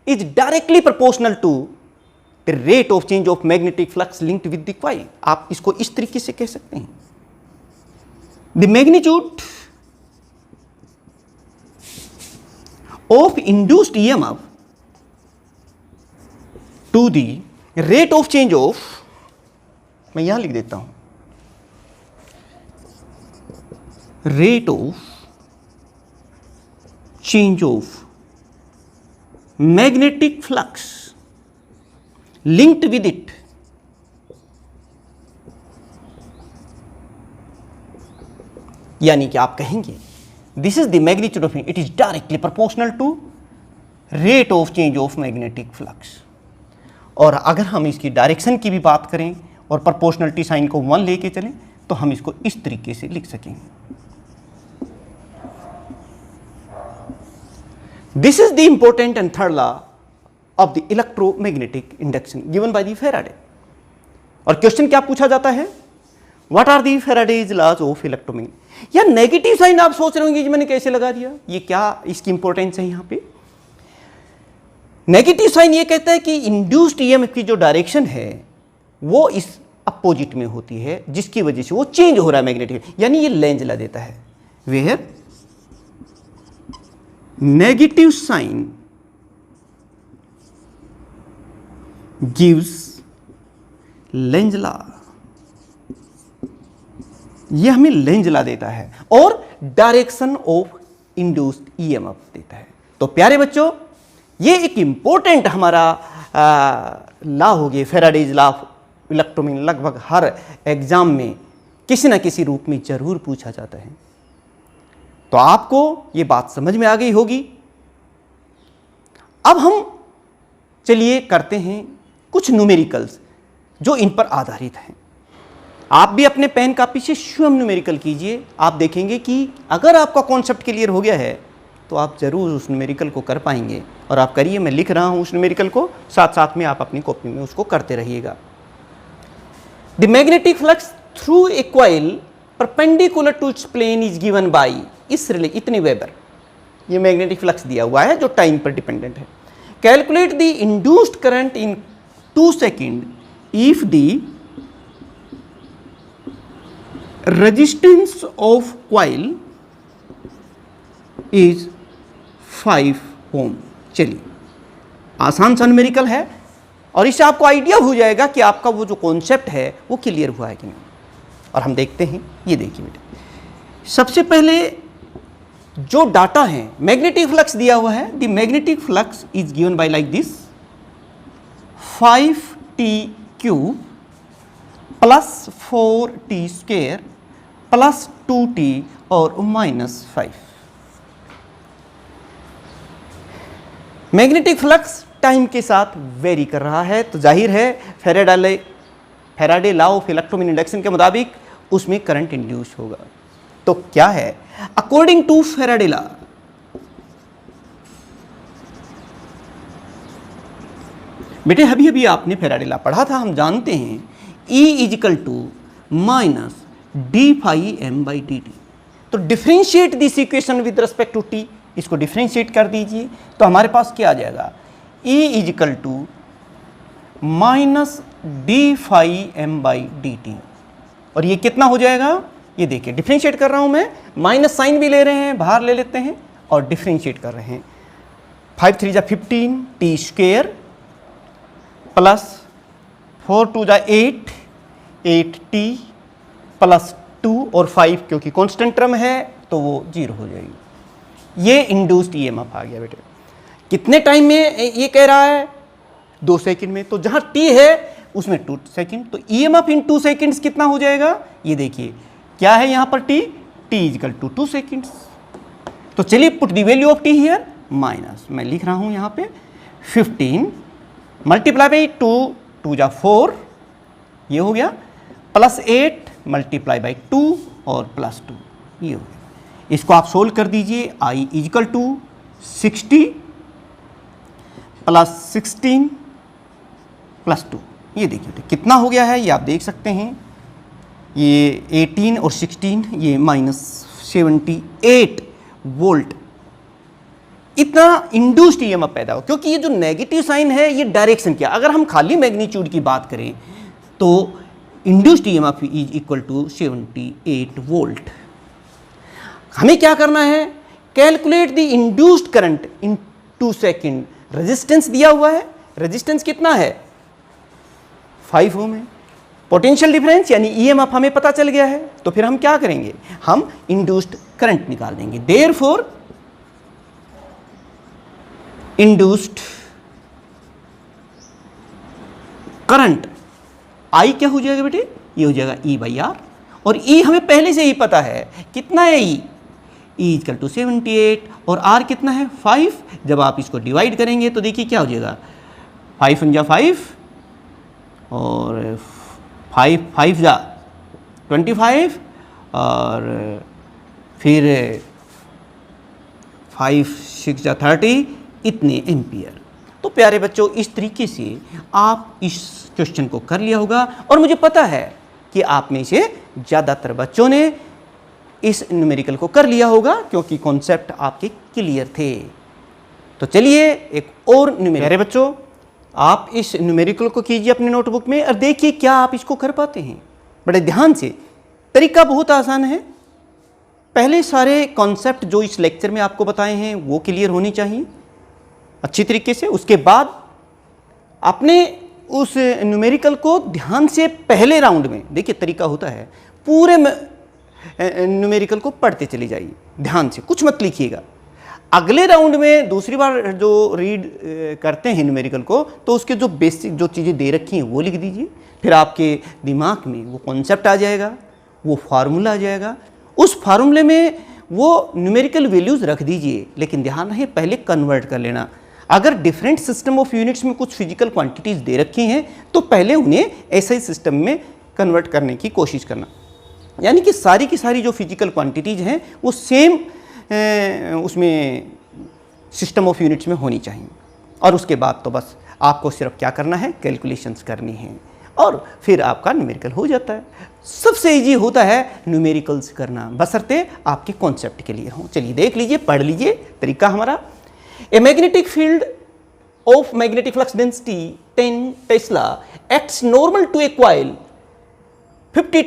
is directly proportional to the rate of change of magnetic flux linked with the coil. आप इसको इस तरीके से कह सकते हैं, the magnitude of induced EMF to the rate of change of, मैं यहां लिख देता हूं, rate of change of magnetic flux linked with it यानी कि आप कहेंगे this is the magnitude of it is directly proportional to rate of change of magnetic flux. और अगर हम इसकी डायरेक्शन की भी बात करें और प्रोपोर्शनलिटी साइन को 1 लेके चलें तो हम इसको इस तरीके से लिख सकेंगे, this is the important and third law of the electromagnetic induction given by the Faraday. और क्वेश्चन क्या पूछा जाता है, what are the Faraday's laws of electromagnetic. या नेगेटिव साइन आप सोच रहे होंगे कि मैंने कैसे लगा दिया, ये क्या इसकी इंपॉर्टेंस है। यहां पे नेगेटिव साइन ये कहता है कि इंड्यूस्ड ईएमएफ की जो डायरेक्शन है वो इस अपोजिट में होती है, जिसकी वजह से वो चेंज हो रहा है मैग्नेटिक, यानी ये लेंज ला देता है, where negative sign gives Lenz law. ये हमें लेंज लॉ देता है और डायरेक्शन ऑफ इंड्यूस्ड ईएमएफ देता है। तो प्यारे बच्चों, ये एक इंपॉर्टेंट हमारा लॉ हो गया, फैराडेज लॉ ऑफ इलेक्ट्रोमैग्नेटिक। लगभग हर एग्जाम में किसी न किसी रूप में जरूर पूछा जाता है। तो आपको ये बात समझ में आ गई होगी। अब हम चलिए करते हैं कुछ न्यूमेरिकल्स जो इन पर आधारित हैं। आप भी अपने पेन कापी से स्वयं न्यूमेरिकल कीजिए, आप देखेंगे कि अगर आपका कॉन्सेप्ट क्लियर हो गया है तो आप जरूर उस न्यूमेरिकल को कर पाएंगे। और आप करिए, मैं लिख रहा हूं उस न्यूमेरिकल को, साथ साथ में आप अपनी कॉपी में उसको करते रहिएगा। The magnetic flux through a coil perpendicular to its plane is given by इतने वेबर। ये मैग्नेटिक फ्लक्स दिया हुआ है जो टाइम पर डिपेंडेंट है। Calculate the induced current in 2 second if the resistance of coil is 5 ohm. चलिए, आसान सा न्यूमेरिकल है और इससे आपको आइडिया हो जाएगा कि आपका वो जो कॉन्सेप्ट है वो क्लियर हुआ है कि नहीं। और हम देखते हैं, ये देखिए बेटे, सबसे पहले जो डाटा है, मैग्नेटिक फ्लक्स दिया हुआ है, the magnetic flux is given by like this 5t³ plus 4t² plus 2t और -5। मैग्नेटिक फ्लक्स टाइम के साथ वेरी कर रहा है, तो जाहिर है Faraday law of electromagnetic induction के मुताबिक उसमें करंट इंड्यूस होगा। तो क्या है, अकॉर्डिंग टू फैराडे लॉ, बेटे अभी अभी आपने फैराडे लॉ पढ़ा था, हम जानते हैं E = -d∅m/dt। तो differentiate this equation with respect to t, इसको डिफरेंशिएट कर दीजिए तो हमारे पास क्या आ जाएगा, E = -d∅m/dt। और ये कितना हो जाएगा, ये देखिए डिफरेंशिएट कर रहा हूं मैं, माइनस साइन भी ले रहे हैं, बाहर ले लेते हैं और डिफरेंशिएट कर रहे हैं। 5 3 15 t² प्लस 4 2 8 8t प्लस 2 और 5 क्योंकि कांस्टेंट टर्म है तो वो 0 हो जाएगी। ये इंड्यूस्ड ईएमएफ आ गया बेटे। कितने टाइम में ये कह रहा है, 2 सेकंड में। तो जहां t है उसमें 2 सेकंड, तो ईएमएफ इन 2 सेकंड्स कितना हो जाएगा, ये देखिए क्या है यहां पर t = 2 सेकंड्स। तो चलिए put the value of t here, minus मैं लिख रहा हूं यहां पे 15 मल्टीप्लाई बाई 2 2 × 4 ये हो गया, प्लस 8 मल्टीप्लाई बाई 2 और प्लस 2 ये हो गया। इसको आप सोल्व कर दीजिए, I = 60 प्लस 16 प्लस 2, ये देखिए कितना हो गया है, ये आप देख सकते हैं, ये 18 और 16 ये -78 वोल्ट इतना इंड्यूस्ड ईएमएफ पैदा हो। क्योंकि ये जो नेगेटिव साइन है ये डायरेक्शन क्या, अगर हम खाली मैग्नीट्यूड की बात करें तो इंड्यूस्ड ईएमएफ = 78 वोल्ट। हमें क्या करना है, calculate the induced current in 2 second. Resistance दिया हुआ है, रेजिस्टेंस कितना है 5 ओम है। पोटेंशियल डिफरेंस यानी ईएमएफ हमें पता चल गया है, तो फिर हम क्या करेंगे, हम इंड्यूस्ड करंट निकाल देंगे। देयरफॉर इंड्यूस्ड करंट I क्या हो जाएगा बेटे, ये हो जाएगा E/R। और E हमें पहले से ही पता है, कितना है E = 78 और R कितना है 5। जब आप इसको डिवाइड करेंगे तो देखिए क्या हो जाएगा, 5 × 5 और 5 5 × 25 और फिर 5 6 × 30 इतने एम्पियर। तो प्यारे बच्चों इस तरीके से आप इस क्वेश्चन को कर लिया होगा, और मुझे पता है कि आप में से ज़्यादातर बच्चों ने इस न्यूमेरिकल को कर लिया होगा क्योंकि कॉन्सेप्ट आपके क्लियर थे। तो चलिए एक और न्यूमेरिकल, प्यारे बच्चों आप इस न्यूमेरिकल को कीजिए अपने नोटबुक में और देखिए क्या आप इसको कर पाते हैं। बड़े ध्यान से, तरीका बहुत आसान है। पहले सारे कॉन्सेप्ट जो इस लेक्चर में आपको बताए हैं वो क्लियर होनी चाहिए अच्छी तरीके से। उसके बाद अपने उस न्यूमेरिकल को ध्यान से पहले राउंड में, देखिए तरीका होता है, पूरे न्यूमेरिकल को पढ़ते चले जाइए ध्यान से, कुछ मत लिखिएगा। अगले राउंड में दूसरी बार जो रीड करते हैं न्यूमेरिकल को तो उसके जो बेसिक जो चीज़ें दे रखी हैं वो लिख दीजिए। फिर आपके दिमाग में वो कॉन्सेप्ट आ जाएगा, वो फार्मूला आ जाएगा। उस फार्मूले में वो न्यूमेरिकल वैल्यूज़ रख दीजिए, लेकिन ध्यान रहे पहले कन्वर्ट कर लेना। अगर डिफरेंट सिस्टम ऑफ यूनिट्स में कुछ फिजिकल क्वांटिटीज़ दे रखी हैं तो पहले उन्हें ऐसे ही सिस्टम में कन्वर्ट करने की कोशिश करना, यानी कि सारी की सारी जो फिजिकल क्वांटिटीज़ हैं वो सेम उसमें सिस्टम ऑफ यूनिट्स में होनी चाहिए। और उसके बाद तो बस आपको सिर्फ क्या करना है, कैलकुलेशंस करनी हैं और फिर आपका न्यूमेरिकल हो जाता है। सबसे इजी होता है न्यूमेरिकल्स करना, बशर्ते आपके कॉन्सेप्ट के लिए हों। चलिए देख लीजिए, पढ़ लीजिए तरीका हमारा। A magnetic field of magnetic flux density 10 Tesla acts normal to a coil 50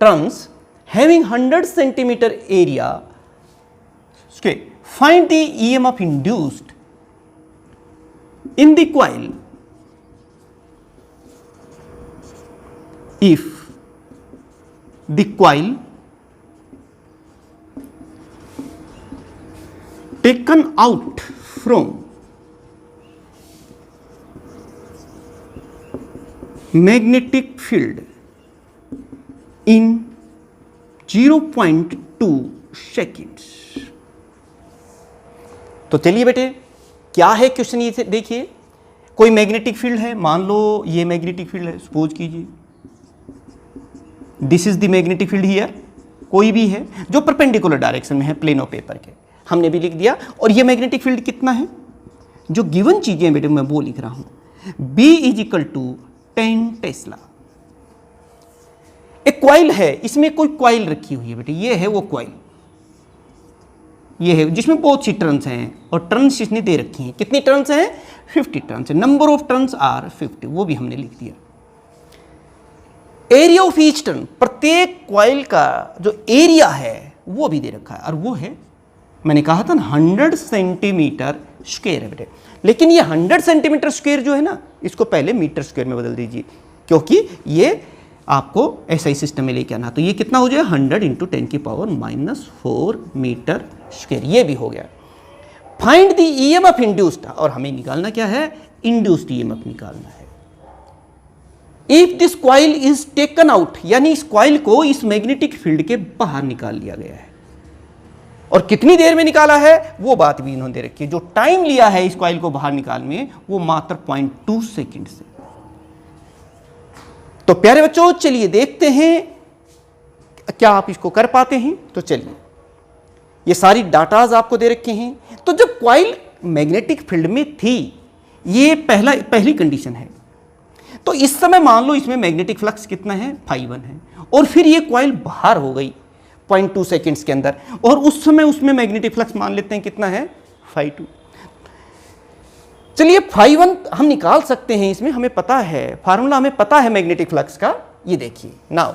turns having 100 centimeter area. Okay. Find the EMF induced in the coil if the coil taken out from magnetic field in 0.2 seconds. तो चलिए बेटे, क्या है question, ये देखिए, कोई magnetic field है, मान लो ये मैग्नेटिक फील्ड है, सपोज कीजिए this is the magnetic field here, कोई भी है जो परपेंडिकुलर डायरेक्शन में है प्लेन ऑफ पेपर के, हमने भी लिख दिया। और ये मैग्नेटिक फील्ड कितना है, जो गिवन चीजें बेटे मैं वो लिख रहा हूं, B is equal to 10 tesla. एक क्वाइल है, इसमें कोई क्वाइल रखी हुई है बेटे, ये है वो क्वाइल, ये है जिसमें बहुत सी टर्न्स हैं और टर्न्स इसने दे रखी हैं। कितनी टर्न्स हैं, 50 टर्न्स है, नंबर ऑफ टर्न्स आर 50, वो भी हमने लिख दिया। एरिया ऑफ ईच टर्न, प्रत्येक क्वाइल का जो एरिया है वो भी दे रखा है, और वो है, मैंने कहा था ना 100 सेंटीमीटर स्क्वायर है बेटे। लेकिन ये 100 सेंटीमीटर स्क्वायर जो है ना, इसको पहले मीटर स्क्वायर में बदल दीजिए, क्योंकि ये आपको ऐसा ही सिस्टम में लेके आना। तो ये कितना हो जाएगा, 100 × 10⁻⁴ मीटर स्क्वायर, ये भी हो गया। फाइंड द ईएमएफ इंड्यूस्ड, और हमें निकालना क्या है, इंड्यूस्ड ईएमएफ निकालना है। If this coil is taken out, यानी इस कॉइल को इस मैग्नेटिक फील्ड के बाहर निकाल लिया गया है, और कितनी देर में निकाला है वो बात भी इन्होंने दे रखी है। जो टाइम लिया है इस कॉइल को बाहर निकालने में वो मात्र 0.2 सेकेंड से। तो प्यारे बच्चों, चलिए देखते हैं क्या आप इसको कर पाते हैं। तो चलिए, ये सारी डाटाज आपको दे रखे हैं। तो जब कॉइल मैग्नेटिक फील्ड में थी, ये पहली कंडीशन है, तो इस समय मान लो इसमें मैग्नेटिक फ्लक्स कितना है, φ1 है, और फिर ये कॉइल बाहर हो गई 0.2 सेकेंड्स के अंदर, और उस समय उसमें मैग्नेटिक फ्लक्स मान लेते हैं कितना है, φ2। चलिए φ1 हम निकाल सकते हैं, इसमें हमें पता है, फार्मूला हमें पता है मैग्नेटिक फ्लक्स का। ये देखिए, now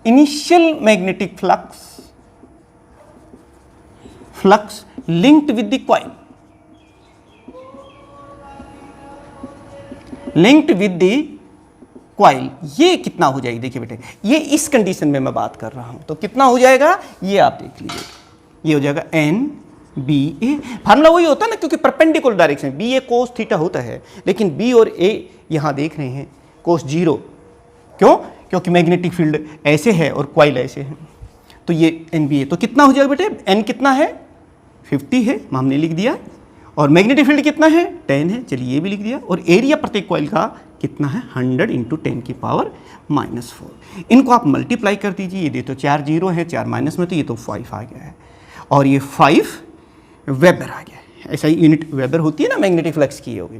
initial magnetic flux linked with the coil, linked with the coil, ये कितना हो जाएगी, देखिए बेटे, ये इस कंडीशन में मैं बात कर रहा हूं, तो कितना हो जाएगा, ये आप देख लीजिए, ये हो जाएगा NBA। फार्मूला वही होता है ना, क्योंकि perpendicular direction, BA cos theta होता है, लेकिन B और A यहां देख रहे हैं cos 0, क्यों, क्योंकि मैग्नेटिक फील्ड ऐसे है और कॉइल ऐसे है, तो ये NBA। तो कितना हो जाएगा बेटे, N कितना है, 50 है, हमने लिख दिया, और मैग्नेटिक फील्ड कितना है, 10 है, चलिए ये भी लिख दिया, और एरिया प्रत्येक कॉइल का कितना है, 100 × 10⁻⁴। इनको आप मल्टीप्लाई कर दीजिए, ये दे तो 4 0 है, 4 माइनस में, तो ये तो 5 आ गया है, और ये 5 वेबर आ गया है। ऐसा ही यूनिट वेबर होती है ना मैग्नेटिक फ्लक्स की होगी।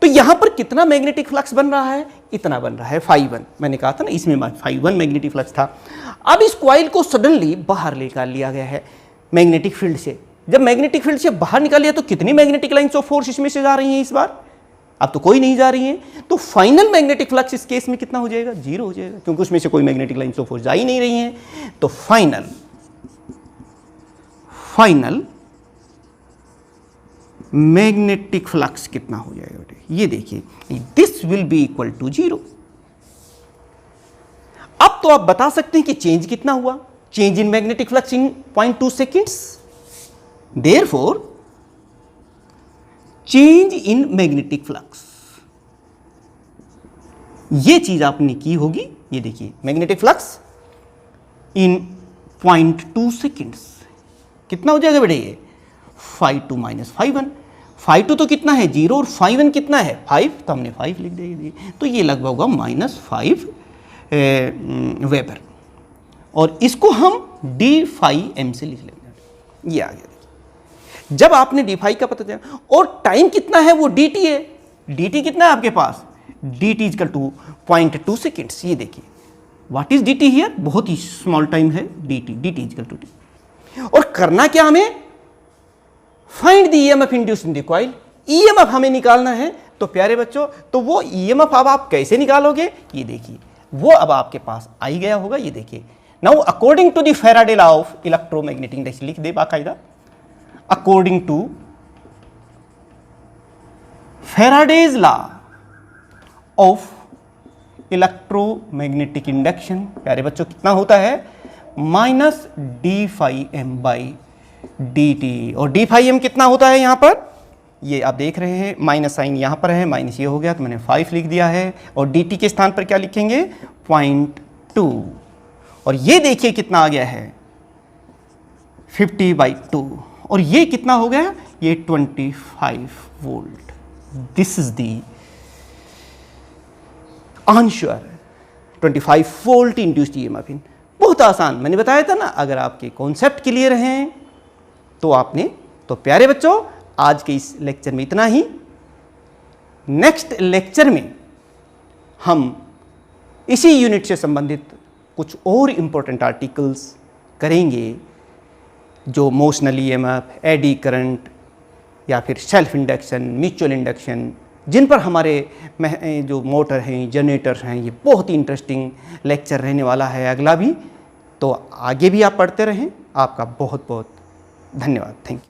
तो यहां पर कितना मैग्नेटिक फ्लक्स बन रहा है, इतना बन रहा है, φ1। मैंने कहा था ना इसमें φ1 मैग्नेटिक फ्लक्स था। अब इस कॉइल को सडनली बाहर निकाल लिया गया है मैग्नेटिक फील्ड से। जब मैग्नेटिक फील्ड से बाहर निकाल लिया तो कितनी मैग्नेटिक लाइंस ऑफ फोर्स इसमें से जा रही हैं इस बार, अब तो कोई नहीं जा रही है। तो फाइनल मैग्नेटिक फ्लक्स इस केस में कितना हो जाएगा, 0 हो जाएगा, क्योंकि उसमें से कोई मैग्नेटिक लाइंस ऑफ फोर्स जा ही नहीं रही हैं। तो फाइनल मैग्नेटिक फ्लक्स कितना हो जाएगा बेटे, ये देखिए, this will be equal to 0। अब तो आप बता सकते हैं कि चेंज कितना हुआ, change in magnetic flux in 0.2 seconds, therefore change in magnetic flux, ये चीज आपने की होगी। ये देखिए, मैग्नेटिक फ्लक्स इन 0.2 सेकेंड्स कितना हो जाएगा बेटे, ये φ2 - φ1। φ2 तो कितना है, 0, और φ1 कितना है, 5, तो हमने 5 लिख देंगे, तो ये लगभग होगा -5 वेबर, और इसको हम d∅m से लिख लेंगे, ये आ गया। जब आपने d∅ का पता चला, और टाइम कितना है वो dt है, dt कितना है आपके पास, dt = 0.2 सेकेंड्स। ये देखिए, व्हाट इज dt हियर, बहुत ही स्मॉल टाइम है, dt = t। और करना क्या हमें, find the EMF induced in the coil, EMF हमें निकालना है। तो प्यारे बच्चों, तो वो ईएमएफ अब आप कैसे निकालोगे, ये देखिए, वो अब आपके पास आ ही गया होगा। ये देखिए, now according to the Faraday law of electromagnetic induction, लिख दे बाकायदा, according to Faraday's law of electromagnetic induction, प्यारे बच्चों कितना होता है, -d∅m/dt, और d∅m कितना होता है यहाँ पर ये आप देख रहे हैं माइनस साइन यहाँ पर है, माइनस ये हो गया तो मैंने 5 लिख दिया है, और dt के स्थान पर क्या लिखेंगे 0.2, और ये देखिए कितना आ गया है 50/2, और ये कितना हो गया, ये 25 volt. This is the answer 25 volt induced EMF in. बहुत आसान, मैंने बताया था ना, अगर आपके कॉन्सेप्ट क्लियर हैं तो आपने, तो प्यारे बच्चों आज के इस लेक्चर में इतना ही। नेक्स्ट लेक्चर में हम इसी यूनिट से संबंधित कुछ और इम्पोर्टेंट आर्टिकल्स करेंगे, जो मोशनल ईएमएफ, एडी करंट, या फिर सेल्फ इंडक्शन, म्यूचुअल इंडक्शन, जिन पर हमारे जो मोटर हैं, जनरेटर्स हैं, ये बहुत ही इंटरेस्टिंग लेक्चर रहने वाला है अगला भी। तो आगे भी आप पढ़ते रहें। आपका बहुत बहुत धन्यवाद। Thank you.